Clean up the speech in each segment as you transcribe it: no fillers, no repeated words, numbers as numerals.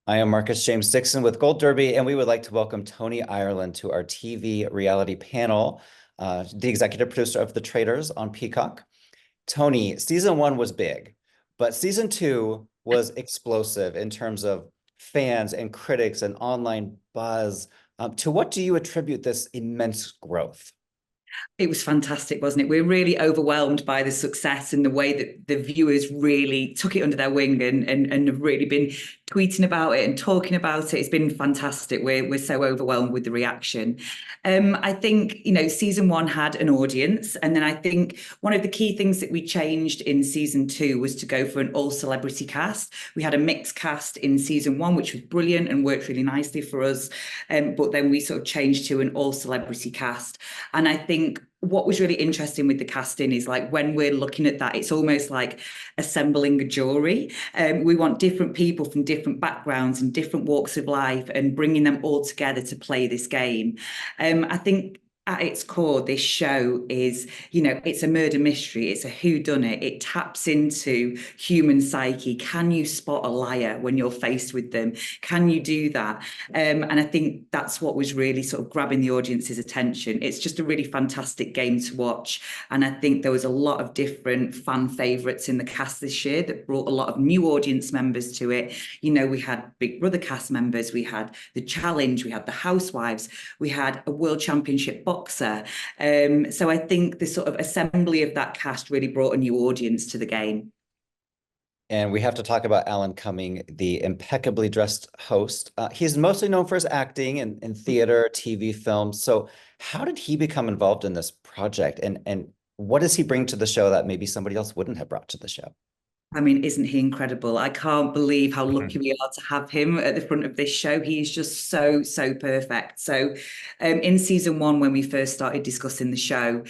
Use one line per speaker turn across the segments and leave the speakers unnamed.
I am Marcus James Dixon with Gold Derby, and we would like to welcome Toni Ireland to our TV reality panel, the executive producer of The Traitors on Peacock. Toni, season one was big, but season two was explosive in terms of fans and critics and online buzz. To what do you attribute this immense growth?
It was fantastic, wasn't it? We were really overwhelmed by the success and the way that the viewers really took it under their wing and have really been tweeting about it and talking about it. It's been fantastic. We're so overwhelmed with the reaction. I think, season one had an audience. And then I think one of the key things that we changed in season two was to go for an all celebrity cast. We had a mixed cast in season one, which was brilliant and worked really nicely for us. But then we sort of changed to an all celebrity cast. And I think what was really interesting with the casting is like when we're looking at that, it's almost like assembling a jury. We want different people from different backgrounds and different walks of life and bringing them all together to play this game. I think at its core, this show is, it's a murder mystery. It's a whodunit. It taps into human psyche. Can you spot a liar when you're faced with them? Can you do that? And I think that's what was really sort of grabbing the audience's attention. It's just a really fantastic game to watch. And I think there was a lot of different fan favourites in the cast this year that brought a lot of new audience members to it. We had Big Brother cast members, we had The Challenge, we had The Housewives, we had a World Championship boxer. So I think the sort of assembly of that cast really brought a new audience to the game.
And we have to talk about Alan Cumming, the impeccably dressed host. He's mostly known for his acting in theater, TV, films. So how did he become involved in this project? And what does he bring to the show that maybe somebody else wouldn't have brought to the show?
I mean, isn't he incredible? I can't believe how lucky we are to have him at the front of this show. He is just so, so perfect. So in season one, when we first started discussing the show,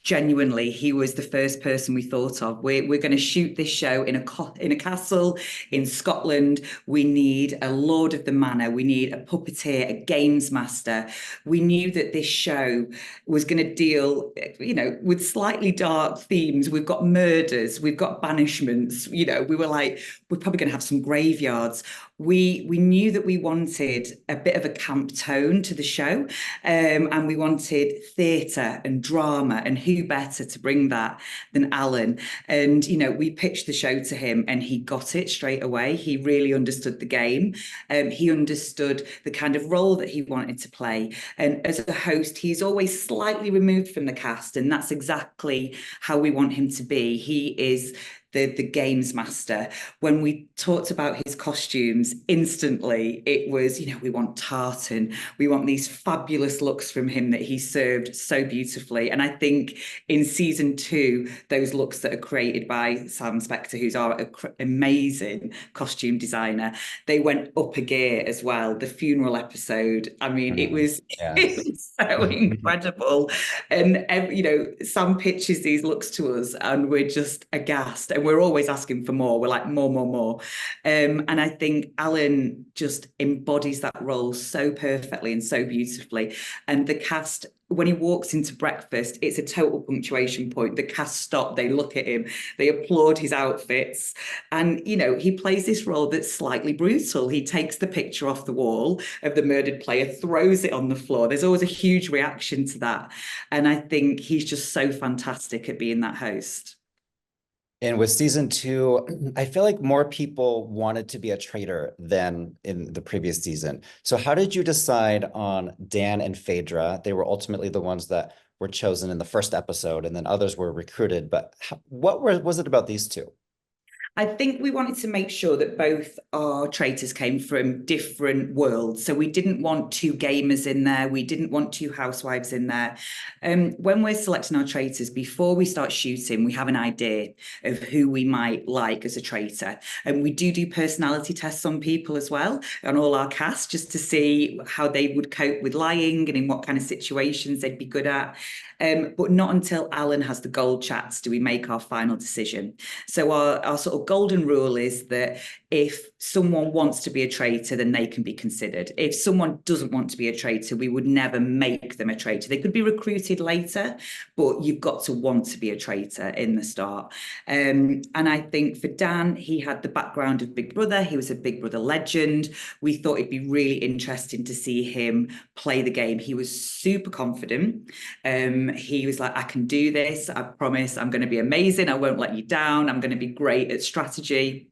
genuinely, he was the first person we thought of. We're going to shoot this show in a castle in Scotland. We need a lord of the manor. We need a puppeteer, a games master. We knew that this show was going to deal, with slightly dark themes. We've got murders, we've got banishments. We were like, we're probably going to have some graveyards. We knew that we wanted a bit of a camp tone to the show, and we wanted theatre and drama, and who better to bring that than Alan? And we pitched the show to him, and he got it straight away. He really understood the game. He understood the kind of role that he wanted to play. And as a host, he's always slightly removed from the cast, and that's exactly how we want him to be. He is the games master. When we talked about his costumes, instantly it was, we want tartan. We want these fabulous looks from him that he served so beautifully. And I think in season two, those looks that are created by Sam Spector, who's our amazing costume designer, they went up a gear as well. The funeral episode, I mean, it was, it
Yes.
was so incredible. And, Sam pitches these looks to us and we're just aghast. And we're always asking for more. We're like, more, more, more. And I think Alan just embodies that role so perfectly and so beautifully. And the cast, when he walks into breakfast, it's a total punctuation point. The cast stop, they look at him, they applaud his outfits. And, he plays this role that's slightly brutal. He takes the picture off the wall of the murdered player, throws it on the floor. There's always a huge reaction to that. And I think he's just so fantastic at being that host.
And with season two, I feel like more people wanted to be a traitor than in the previous season. So how did you decide on Dan and Phaedra? They were ultimately the ones that were chosen in the first episode, and then others were recruited. But what was it about these two?
I think we wanted to make sure that both our traitors came from different worlds. So we didn't want two gamers in there. We didn't want two housewives in there. When we're selecting our traitors, before we start shooting, we have an idea of who we might like as a traitor. And we do personality tests on people as well, on all our cast, just to see how they would cope with lying and in what kind of situations they'd be good at. But not until Alan has the gold chats do we make our final decision. So our sort of golden rule is that if someone wants to be a traitor, then they can be considered. If someone doesn't want to be a traitor, we would never make them a traitor. They could be recruited later, but you've got to want to be a traitor in the start. And I think for Dan, he had the background of Big Brother. He was a Big Brother legend. We thought it'd be really interesting to see him play the game. He was super confident. He was like, I can do this. I promise I'm going to be amazing. I won't let you down. I'm going to be great at strategy.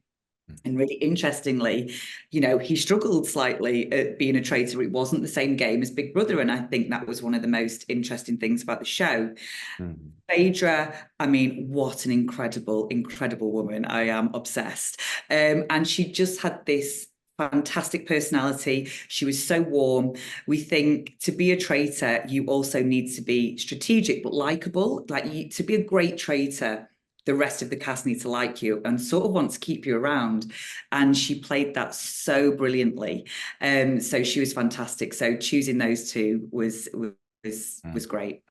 And really interestingly, he struggled slightly at being a traitor. It wasn't the same game as Big Brother. And I think that was one of the most interesting things about the show.
Mm.
Phaedra, I mean, what an incredible, incredible woman. I am obsessed. And she just had this fantastic personality. She was so warm. We think to be a traitor, you also need to be strategic but likable. To be a great traitor, the rest of the cast need to like you and sort of want to keep you around. And she played that so brilliantly. So she was fantastic. So choosing those two was great.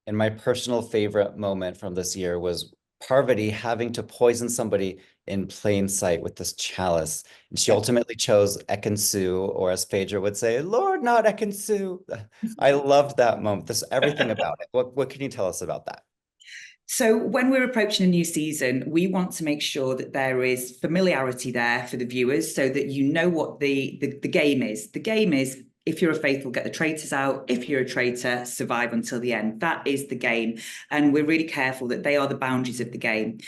And my personal favorite moment from this year was Parvati having to poison somebody in plain sight with this chalice. And she ultimately chose Ekansu, or as Phaedra would say, Lord, not Ekansu. I loved that moment. Everything about it. What can you tell us about that?
So when we're approaching a new season, we want to make sure that there is familiarity there for the viewers so that you know what the game is. The game is, if you're a faithful, get the traitors out. If you're a traitor, survive until the end. That is the game. And we're really careful that they are the boundaries of the game.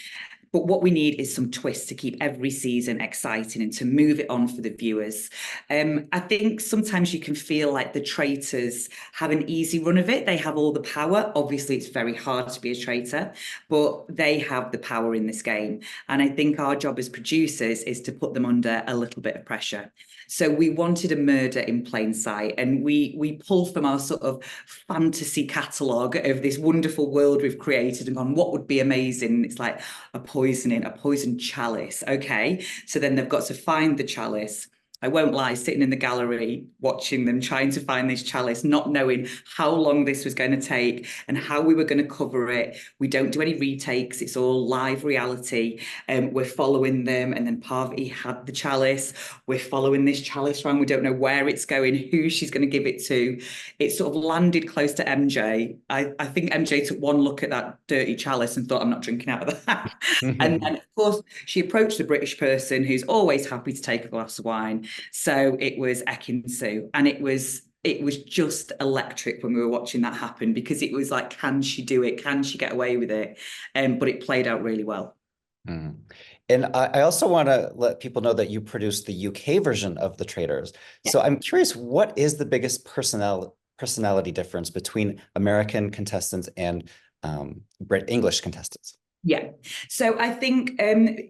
But what we need is some twists to keep every season exciting and to move it on for the viewers. I think sometimes you can feel like the traitors have an easy run of it. They have all the power. Obviously, it's very hard to be a traitor, but they have the power in this game. And I think our job as producers is to put them under a little bit of pressure. So we wanted a murder in plain sight, and we pulled from our sort of fantasy catalogue of this wonderful world we've created and gone, what would be amazing? It's like a poison chalice. Okay, so then they've got to find the chalice. I won't lie, sitting in the gallery, watching them trying to find this chalice, not knowing how long this was going to take and how we were going to cover it. We don't do any retakes. It's all live reality. We're following them. And then Parvati had the chalice. We're following this chalice around. We don't know where it's going, who she's going to give it to. It sort of landed close to MJ. I think MJ took one look at that dirty chalice and thought, I'm not drinking out of that. And then, of course, she approached the British person who's always happy to take a glass of wine. So it was Ekin-Su, and it was just electric when we were watching that happen, because it was like, can she do it? Can she get away with it? But it played out really well.
Mm. And I also want to let people know that you produced the UK version of The Traitors.
Yeah.
So I'm curious, what is the biggest personality difference between American contestants and English contestants?
Yeah. So I think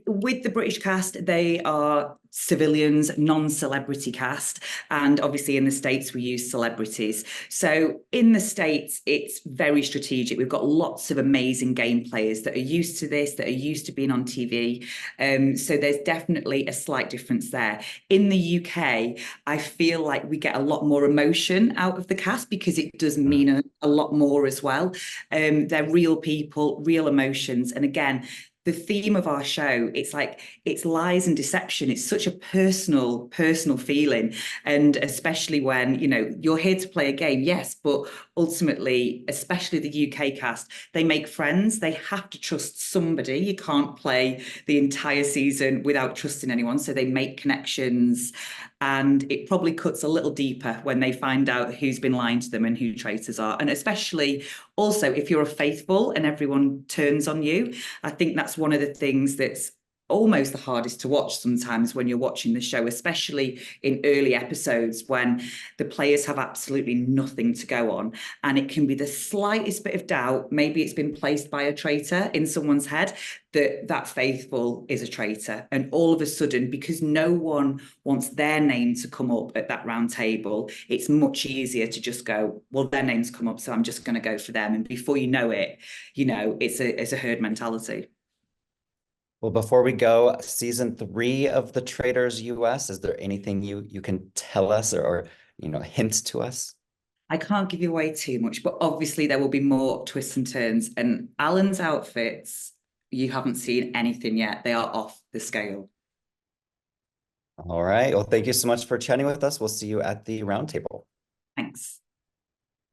with the British cast, they are civilians, non-celebrity cast. And obviously in the States, we use celebrities. So in the States, it's very strategic. We've got lots of amazing game players that are used to this, that are used to being on TV. So there's definitely a slight difference there. In the UK, I feel like we get a lot more emotion out of the cast because it does mean a lot more as well. They're real people, real emotions. And again, the theme of our show, it's lies and deception. It's such a personal feeling. And especially when, you're here to play a game, yes, but ultimately, especially the UK cast, they make friends. They have to trust somebody. You can't play the entire season without trusting anyone. So they make connections. And it probably cuts a little deeper when they find out who's been lying to them and who traitors are. And especially also, if you're a faithful and everyone turns on you, I think that's one of the things that's almost the hardest to watch sometimes when you're watching the show, especially in early episodes when the players have absolutely nothing to go on. And it can be the slightest bit of doubt, maybe it's been placed by a traitor in someone's head, that faithful is a traitor. And all of a sudden, because no one wants their name to come up at that round table, it's much easier to just go, well, their name's come up, so I'm just going to go for them. And before you know it, it's a herd mentality.
Well, before we go, season 3 of The Traitors US, is there anything you can tell us or hint to us?
I can't give you away too much, but obviously there will be more twists and turns. And Alan's outfits, you haven't seen anything yet. They are off the scale.
All right. Well, thank you so much for chatting with us. We'll see you at the roundtable.
Thanks.